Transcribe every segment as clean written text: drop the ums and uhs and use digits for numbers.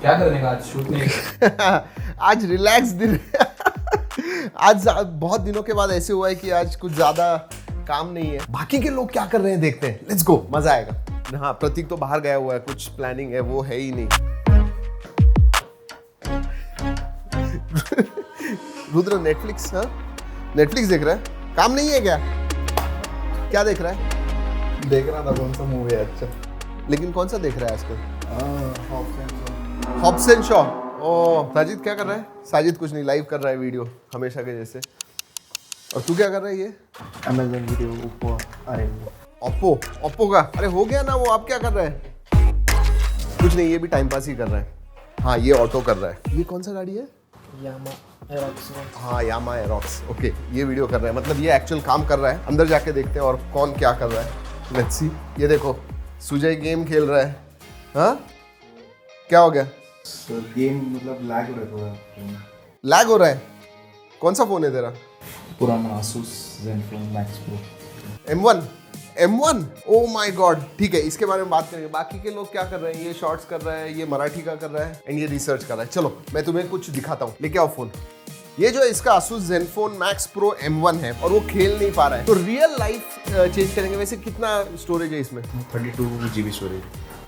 क्या करने का आज शूट नहीं? आज रिलैक्स दिन आज बहुत दिनों के बाद ऐसे हुआ है कि आज कुछ ज्यादा काम नहीं है। बाकी के लोग क्या कर रहे हैं देखते हैं, लेट्स गो, मजा आएगा। हाँ, प्रतीक तो बाहर गया हुआ है, कुछ प्लानिंग है, वो है ही नहीं। रुद्र नेटफ्लिक्स, हाँ नेटफ्लिक्स देख रहा है, काम नहीं है क्या? क्या देख रहा है? देख रहा था कौन सा मूवी है अच्छा। लेकिन कौन सा देख रहा है आजकल? Hobbs and Shaw. ओ, साजिद क्या कर रहा है? साजिद कुछ नहीं, लाइव कर रहा है वीडियो हमेशा के जैसे। और तू क्या कर रहा है? ये अमेज़न वीडियो ओप्पो आएंगे। ओप्पो का? अरे हो गया ना वो, आप क्या कर रहा है? कुछ नहीं, ये भी टाइम पास ही कर रहा है। हाँ, ये ऑटो कर रहा है। ये कौन सा गाड़ी है? यामा एरोक्स। हाँ, यामा एरोक्स। ओके, ये वीडियो कर रहा है, मतलब ये एक्चुअल काम कर रहा है। अंदर जाके देखते हैं और कौन क्या कर रहा है। Let's see. ये देखो, सुजय गेम खेल रहा है। हाँ, क्या हो गया? सर गेम मतलब लैग हो रहा है। लैग हो रहा है? कौन सा फोन है तेरा? पुराना Asus Zenfone Max Pro। M1 oh my God. ठीक है, इसके बारे में बात करेंगे। बाकी के लोग क्या कर रहे हैं? ये शॉर्ट्स कर रहा है, ये मराठी का कर रहा है, एंड ये रिसर्च कर रहा है। चलो मैं तुम्हें कुछ दिखाता हूँ। लेके आओ फोन। ये जो है इसका Asus Zenfone Max Pro M1 है और वो खेल नहीं पा रहा है। तो रियल लाइफ चेंज करेंगे। वैसे कितना स्टोरेज है इसमें? 32 GB स्टोरेज।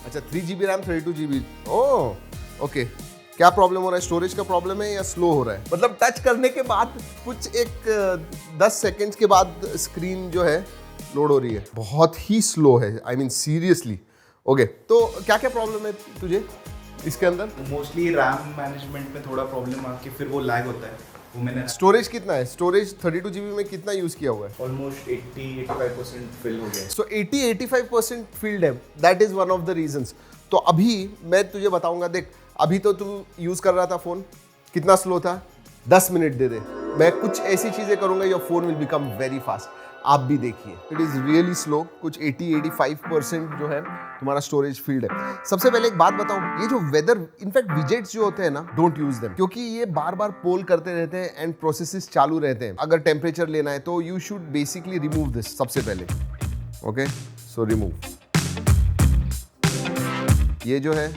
अच्छा, 3 GB RAM, 32 GB। Oh okay. क्या प्रॉब्लम हो रहा है? स्टोरेज का प्रॉब्लम है या स्लो हो रहा है? मतलब टच करने के बाद कुछ एक 10 सेकंड्स के बाद स्क्रीन जो है लोड हो रही है। बहुत ही स्लो है, आई मीन सीरियसली। ओके, तो क्या क्या प्रॉब्लम है तुझे इसके अंदर? मोस्टली रैम मैनेजमेंट में थोड़ा प्रॉब्लम आके फिर वो लैग होता है। वो मैंने स्टोरेज कितना है? स्टोरेज 32 GB में कितना यूज किया हुआ है? ऑलमोस्ट 80-85% फिल हो गया है। सो 80-85% फील्ड है। That is one of the reasons. तो अभी मैं तुझे बताऊंगा, देख अभी तो तू यूज कर रहा था फोन, कितना स्लो था? 10 मिनट दे दे, मैं कुछ ऐसी चीजें करूंगा, your phone will become very fast. आप भी देखिए, इट इज रियली स्लो। कुछ 80-85% जो है तुम्हारा स्टोरेज फील्ड है। सबसे पहले एक बात बताऊं, ये जो वेदर इनफैक्ट विजेट्स जो होते हैं ना, डोंट यूज देम, क्योंकि ये बार बार पोल करते रहते हैं एंड प्रोसेसेस चालू रहते हैं। अगर टेम्परेचर लेना है तो you should basically remove this सबसे पहले। Okay, so remove. ये जो है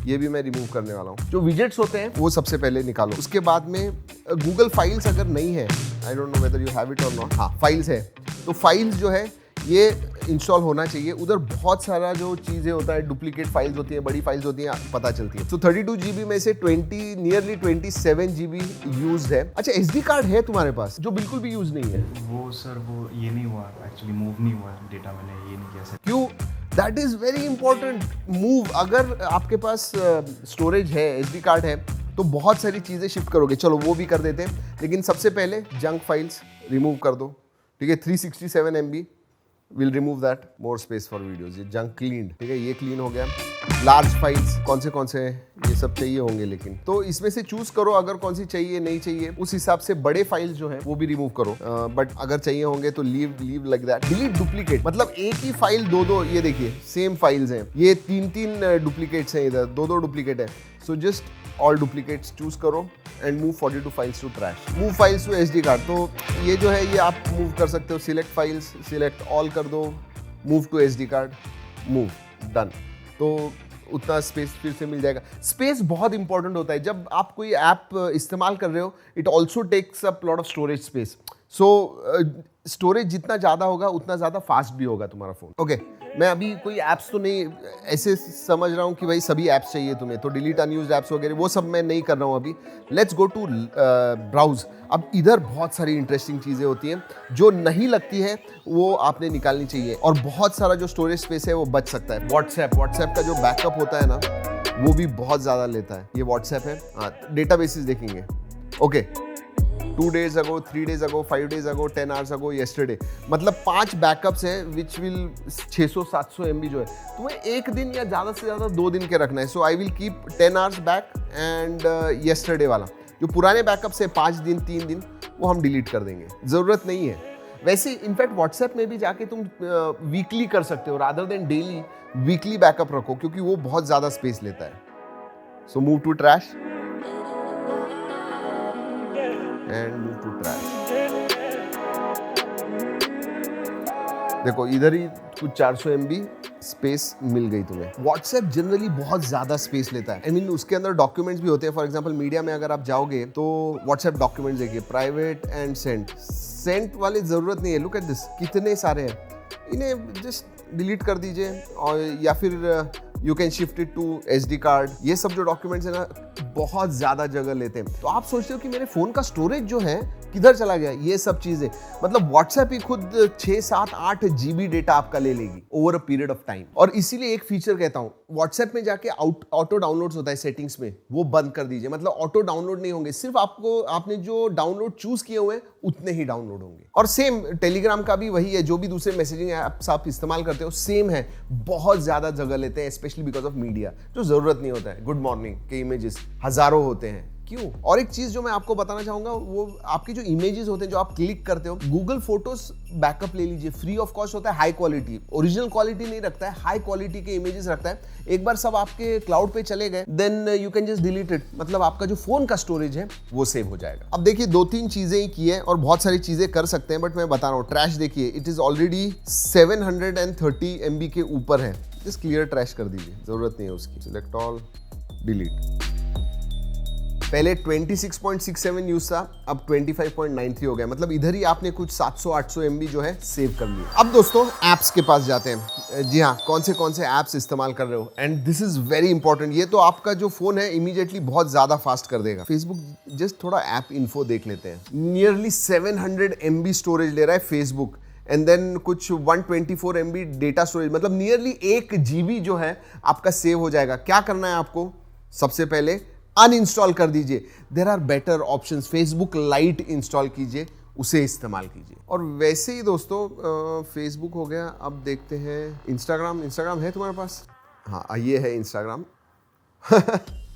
ये भी मैं रिमूव करने वाला हूँ। जो विजेट्स होते हैं वो सबसे पहले निकालो। उसके बाद में गूगल फाइल्स अगर नहीं है, I don't know whether you have it और नॉट। हाँ, फाइल्स है, तो फाइल्स जो है ये इंस्टॉल होना चाहिए। उधर बहुत सारा जो चीज़ें होता है, डुप्लीकेट फाइल्स होती हैं, बड़ी फाइल्स होती हैं, पता चलती है। तो 32 GB में से नियरली 27 GB यूज है। अच्छा, SD कार्ड है तुम्हारे पास जो बिल्कुल भी यूज नहीं है? वो सर वो ये नहीं हुआ, एक्चुअली मूव नहीं हुआ डेटा, मैंने ये नहीं किया सर। क्यों? That is very important. Move, अगर आपके पास स्टोरेज है, SD कार्ड है, तो बहुत सारी चीज़ें शिफ्ट करोगे। चलो वो भी कर देते हैं, लेकिन सबसे पहले जंक फाइल्स रिमूव कर दो। ठीक है, 367 MB will remove that, more space for videos. ये जंक क्लीन, ठीक है, ये क्लीन हो गया। लार्ज फाइल्स कौन से ये सब चाहिए होंगे, लेकिन तो इसमें से चूज करो अगर कौन सी चाहिए, नहीं चाहिए, उस हिसाब से बड़े फाइल्स जो है वो भी रिमूव करो। बट अगर चाहिए होंगे तो leave like that. Delete duplicate, मतलब एक ही फाइल दो, ये देखिए सेम फाइल्स हैं, ये 3 डुप्लीकेट्स हैं, इधर 2 डुप्लीकेट है। So just all duplicates choose करो and move 42 files to trash. Move files to SD card, तो ये जो है ये आप मूव कर सकते हो। सिलेक्ट फाइल्स, सिलेक्ट ऑल कर दो, move to SD card, move, done. तो उतना स्पेस फिर से मिल जाएगा। स्पेस बहुत इंपॉर्टेंट होता है जब आप कोई ऐप इस्तेमाल कर रहे हो। It also takes up lot of storage space. So storage जितना ज़्यादा होगा उतना ज़्यादा फास्ट भी होगा तुम्हारा फ़ोन। ओके, मैं अभी कोई ऐप्स तो नहीं ऐसे समझ रहा हूँ कि भाई सभी ऐप्स चाहिए तुम्हें, तो डिलीट अनयूज्ड ऐप्स वगैरह वो सब मैं नहीं कर रहा हूँ अभी। Let's go to browse. अब इधर बहुत सारी इंटरेस्टिंग चीज़ें होती हैं जो नहीं लगती है, वो आपने निकालनी चाहिए। और बहुत सारा जो स्टोरेज स्पेस है वो बच सकता है। व्हाट्सएप का जो बैकअप होता है ना, वो भी बहुत ज़्यादा लेता है। ये व्हाट्सएप है। हाँ, डेटाबेसेस देखेंगे। Okay, 2 days ago, 3 days ago, 5 days ago, 10 hours ago, yesterday, मतलब 5 बैकअप्स हैं विच विल 600-700 MB जो है तुम्हें एक दिन या ज़्यादा से ज़्यादा 2 दिन के रखना है। So I will keep 10 hours back and yesterday वाला जो पुराने बैकअप्स है 5 दिन 3 दिन, वो हम डिलीट कर देंगे, ज़रूरत नहीं है। वैसे इनफैक्ट व्हाट्सएप में भी जाके तुम वीकली कर सकते हो, rather than daily weekly backup रखो, क्योंकि वो बहुत ज़्यादा स्पेस लेता है। So move to trash and move to trash। देखो इधर ही कुछ 400 MB स्पेस मिल गई तुम्हें। व्हाट्सएप जनरली बहुत ज्यादा स्पेस लेता है। I mean, उसके अंदर डॉक्यूमेंट्स भी होते हैं। फॉर एग्जांपल मीडिया में अगर आप जाओगे तो व्हाट्सएप डॉक्यूमेंट्स देखिए, प्राइवेट एंड सेंट वाली जरूरत नहीं है। लुक एट दिस, कितने सारे हैं, इन्हें जस्ट डिलीट कर दीजिए और या फिर you can shift it to SD card. ये सब जो डॉक्यूमेंट्स है ना बहुत ज्यादा जगह लेते हैं। तो आप सोचते हो कि मेरे फोन का स्टोरेज जो है किधर चला गया, ये सब चीजें मतलब व्हाट्सएप ही खुद 6, 7, 8 GB डेटा आपका ले लेगी over a period of time. और इसीलिए एक फीचर कहता हूं, व्हाट्सएप में जाके ऑटो डाउनलोड्स होता है सेटिंग्स में, वो बंद कर दीजिए। मतलब ऑटो डाउनलोड नहीं होंगे, सिर्फ आपने जो डाउनलोड चूज किए हुए हैं उतने ही डाउनलोड होंगे। और सेम टेलीग्राम का भी वही है, जो भी दूसरे मैसेजिंग ऐप्स आप इस्तेमाल करते हो सेम है, बहुत ज्यादा जगह लेते हैं स्पेशली बिकॉज ऑफ मीडिया, जो जरूरत नहीं होता है। गुड मॉर्निंग के इमेजेस हजारों होते हैं, क्यों? और एक चीज जो मैं आपको बताना चाहूंगा, वो आपके जो इमेजेस होते हैं जो आप क्लिक करते हो, गूगल फोटोज बैकअप ले लीजिए, फ्री ऑफ कॉस्ट होता है, हाई क्वालिटी, ओरिजिनल क्वालिटी नहीं रखता है, हाई क्वालिटी के इमेजेस रखता है। एक बार सब आपके क्लाउड पे चले गए, then you can just delete it, मतलब आपका जो फोन का स्टोरेज है वो सेव हो जाएगा। अब देखिए 2-3 चीजें ही की है और बहुत सारी चीजें कर सकते हैं, बट मैं बता रहा हूँ ट्रैश देखिए, इट इज ऑलरेडी 730 MB के ऊपर है। जस्ट क्लियर ट्रैश कर दीजिए, जरूरत नहीं है उसकी। Select all, delete. पहले 26.67 यूज था, अब 25.93 हो गया, मतलब इधर ही आपने कुछ 700-800 MB जो है सेव कर लिया। अब दोस्तों एप्स के पास जाते हैं। जी हाँ, कौन से एप्स इस्तेमाल कर रहे हो, and this is very important. ये तो आपका जो फोन है इमीडिएटली बहुत ज्यादा फास्ट कर देगा। फेसबुक, जस्ट थोड़ा ऐप इन्फो देख लेते हैं। नियरली 700 MB स्टोरेज ले रहा है फेसबुक, एंड देन कुछ 124 MB डेटा स्टोरेज, मतलब नियरली 1 GB जो है आपका सेव हो जाएगा। क्या करना है आपको, सबसे पहले अनइंस्टॉल कर दीजिए। There are better options, Facebook Lite install कीजिए, उसे इस्तेमाल कीजिए। और वैसे ही दोस्तों फेसबुक हो गया, अब देखते हैं इंस्टाग्राम है तुम्हारे पास? हाँ, ये है इंस्टाग्राम।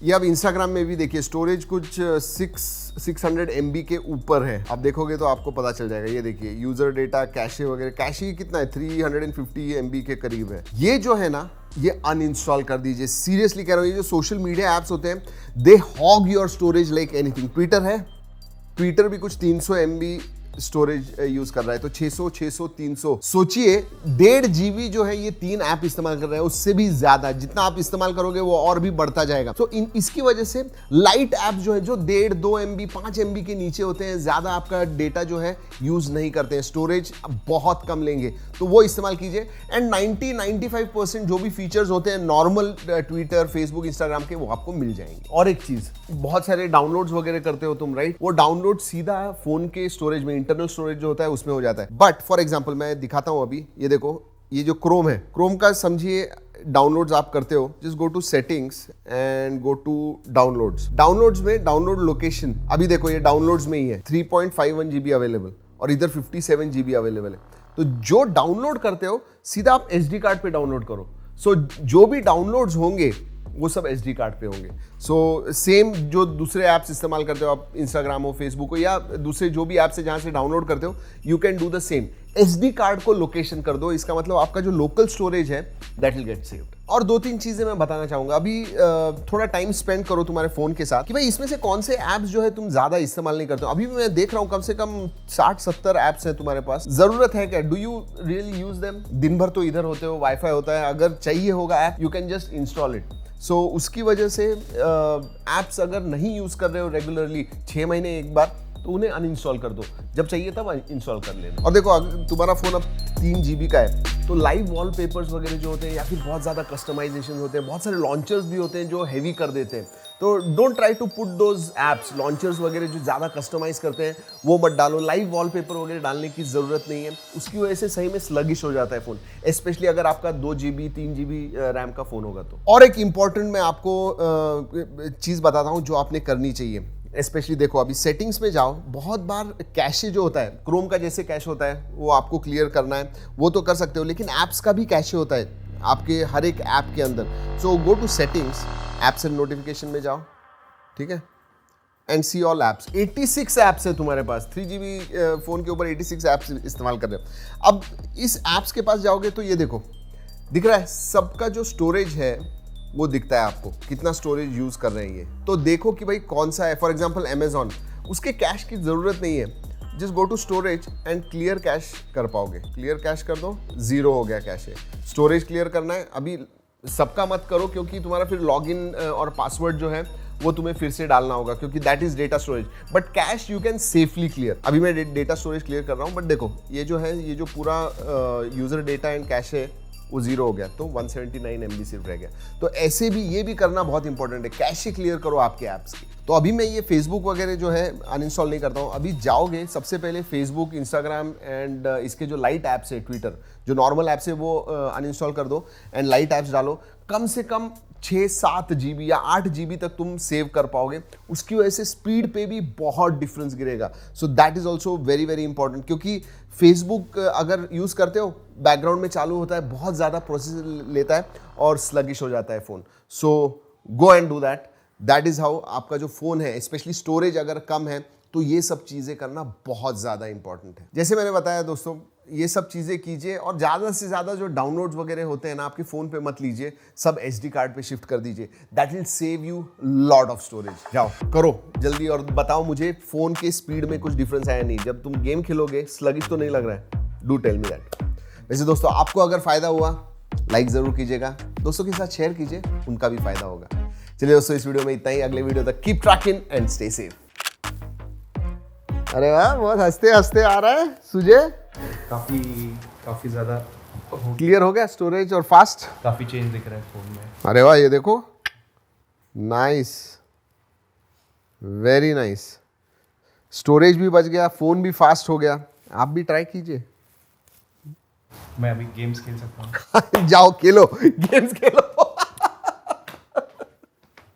ये अब इंस्टाग्राम में भी देखिए स्टोरेज कुछ 600 MB के ऊपर है। अब देखोगे तो आपको पता चल जाएगा। ये देखिए यूजर डेटा, कैशे वगैरह, कैशे कितना है 350 MB के करीब है। ये जो है ना, ये अनइंस्टॉल कर दीजिए, सीरियसली कह रहा हूँ। ये जो सोशल मीडिया एप्स होते हैं, they hog your storage like anything. Twitter भी कुछ 300 MB स्टोरेज यूज कर रहा है, तो 600, 300, सोचिए 1.5 GB जो है ये 3 ऐप इस्तेमाल कर रहे हैं, उससे भी ज्यादा। जितना आप इस्तेमाल करोगे वो और भी बढ़ता जाएगा। तो इसकी वजह से लाइट ऐप जो है, जो 1.5, 2 MB, 5 MB के नीचे होते हैं, ज्यादा आपका डेटा जो है यूज नहीं करते हैं, स्टोरेज बहुत कम लेंगे, तो वो इस्तेमाल कीजिए। एंड 90-95% जो भी फीचर्स होते हैं नॉर्मल ट्विटर, फेसबुक, इंस्टाग्राम के, वो आपको मिल जाएंगे। और एक चीज, बहुत सारे डाउनलोड्स वगैरह करते हो तुम, राइट? वो डाउनलोड सीधा फोन के स्टोरेज में, इंटरनल स्टोरेज जो होता है उसमें हो जाता है। बट फॉर एग्जांपल मैं दिखाता हूं अभी, ये देखो, ये जो क्रोम है, क्रोम का समझिए डाउनलोड्स आप करते हो, just go to settings and go to downloads. Downloads में डाउनलोड लोकेशन, अभी देखो ये डाउनलोड्स में ही है, 3.51 GB अवेलेबल, और इधर 57 GB अवेलेबल है। तो जो डाउनलोड करते हो सीधा आप SD कार्ड पे डाउनलोड करो। सो जो भी डाउनलोड्स होंगे वो सब SD कार्ड पे होंगे। सो सेम जो दूसरे ऐप्स इस्तेमाल करते हो आप, इंस्टाग्राम हो, फेसबुक हो, या दूसरे जो भी ऐप्स है जहां से डाउनलोड करते हो, you can do the same. SD card को लोकेशन कर दो, इसका मतलब आपका जो लोकल स्टोरेज है दैट विल गेट सेव्ड। और 2-3 चीजें मैं बताना चाहूंगा। अभी थोड़ा टाइम स्पेंड करो तुम्हारे फोन के साथ कि भाई इसमें से कौन से ऐप्स जो है तुम ज्यादा इस्तेमाल नहीं करते हो। अभी मैं देख रहा हूँ कम से कम 60-70 ऐप्स हैं तुम्हारे पास। जरूरत है क्या? Do you really use them? दिन भर तो इधर होते हो, वाईफाई होता है, अगर चाहिए होगा app you can just install it. So उसकी वजह से ऐप्स अगर नहीं यूज कर रहे हो रेगुलरली, 6 महीने एक बार, तो उन्हें अनइंस्टॉल कर दो, जब चाहिए तब इंस्टॉल कर लेना। और देखो अगर तुम्हारा फोन अब 3 GB का है, तो लाइव वॉलपेपर्स वगैरह जो होते हैं, या फिर बहुत ज़्यादा कस्टमाइजेशन होते हैं, बहुत सारे लॉन्चर्स भी होते हैं जो हैवी कर देते हैं, तो don't try to put those apps, launchers वगैरह जो ज़्यादा कस्टमाइज करते हैं वो मत डालो। लाइव वॉलपेपर वगैरह डालने की ज़रूरत नहीं है, उसकी वजह से सही में स्लगिश हो जाता है फ़ोन, स्पेशली अगर आपका 2 GB 3 GB रैम का फ़ोन होगा तो। और एक इम्पॉर्टेंट मैं आपको चीज़ बताता हूँ जो आपने करनी चाहिए। स्पेशली देखो अभी सेटिंग्स में जाओ, बहुत बार कैशे जो होता है, क्रोम का जैसे कैश होता है वो आपको क्लियर करना है, वो तो कर सकते हो, लेकिन ऐप्स का भी कैशे होता है आपके हर एक ऐप के अंदर। So go to settings, apps and notification में जाओ, ठीक है, and see all apps. 86 apps है तुम्हारे पास, 3 GB फोन के ऊपर 86 ऐप्स इस्तेमाल कर रहे हो। अब इस ऐप्स के पास जाओगे तो ये देखो दिख रहा है सबका जो स्टोरेज है वो दिखता है आपको, कितना स्टोरेज यूज कर रहे हैं ये। तो देखो कि भाई कौन सा है। फॉर एग्जांपल अमेजॉन, उसके कैश की जरूरत नहीं है, just go to storage and clear cache कर पाओगे। क्लियर कैश कर दो, 0 हो गया कैश है। स्टोरेज क्लियर करना है, अभी सबका मत करो क्योंकि तुम्हारा फिर लॉगिन और पासवर्ड जो है वो तुम्हें फिर से डालना होगा क्योंकि that is data storage, but cash you can safely clear. अभी मैं डेटा स्टोरेज क्लियर कर रहा हूँ, बट देखो ये जो है, ये जो पूरा यूजर डेटा एंड कैश है वो 0 हो गया, तो 179 MB सिर्फ रह गया। तो ऐसे भी ये भी करना बहुत इंपॉर्टेंट है, कैश ही क्लियर करो आपके ऐप्स की। तो अभी मैं ये फेसबुक वगैरह जो है अनइंस्टॉल नहीं करता हूँ। अभी जाओगे सबसे पहले फेसबुक, इंस्टाग्राम एंड इसके जो लाइट ऐप्स है, ट्विटर, जो नॉर्मल ऐप्स है वो अनइंस्टॉल कर दो एंड लाइट ऐप्स डालो। कम से कम 6-7 GB या 8 GB तक तुम सेव कर पाओगे। उसकी वजह से स्पीड पे भी बहुत डिफरेंस गिरेगा। So that is also very very important, क्योंकि फेसबुक अगर यूज़ करते हो बैकग्राउंड में चालू होता है, बहुत ज़्यादा प्रोसेस लेता है और स्लगिश हो जाता है phone. So go and do that. That is how आपका जो फ़ोन है, स्पेशली स्टोरेज अगर कम है तो ये सब चीज़ें करना बहुत ज़्यादा इंपॉर्टेंट है। जैसे मैंने बताया दोस्तों, ये सब चीज़ें कीजिए और ज़्यादा से ज़्यादा जो डाउनलोड्स वगैरह होते हैं ना, आपके फ़ोन पे मत लीजिए, सब SD कार्ड पे शिफ्ट कर दीजिए। That will save you lot of storage. जाओ करो जल्दी और बताओ मुझे फ़ोन के स्पीड में कुछ डिफरेंस आया नहीं। जब तुम गेम खेलोगे स्लगिश तो नहीं लग रहा है? Do tell me that. वैसे दोस्तों, आपको अगर फ़ायदा हुआ लाइक ज़रूर कीजिएगा, दोस्तों के साथ शेयर कीजिए, उनका भी फ़ायदा होगा। चलिए दोस्तों, इस वीडियो में इतना ही। अगले वीडियो तक keep trekking and stay safe. अरे वाह, बहुत हंसते हंसते आ रहा है सुजय। काफ़ी ज़्यादा क्लियर हो गया स्टोरेज और फास्ट, काफ़ी चेंज दिख रहा है फ़ोन में। अरे वाह, ये देखो, नाइस, वेरी नाइस। स्टोरेज भी बच गया, फ़ोन भी फास्ट हो गया। आप भी ट्राई कीजिए। मैं अभी गेम्स खेल सकता हूँ। जाओ खेलो, गेम्स खेलो।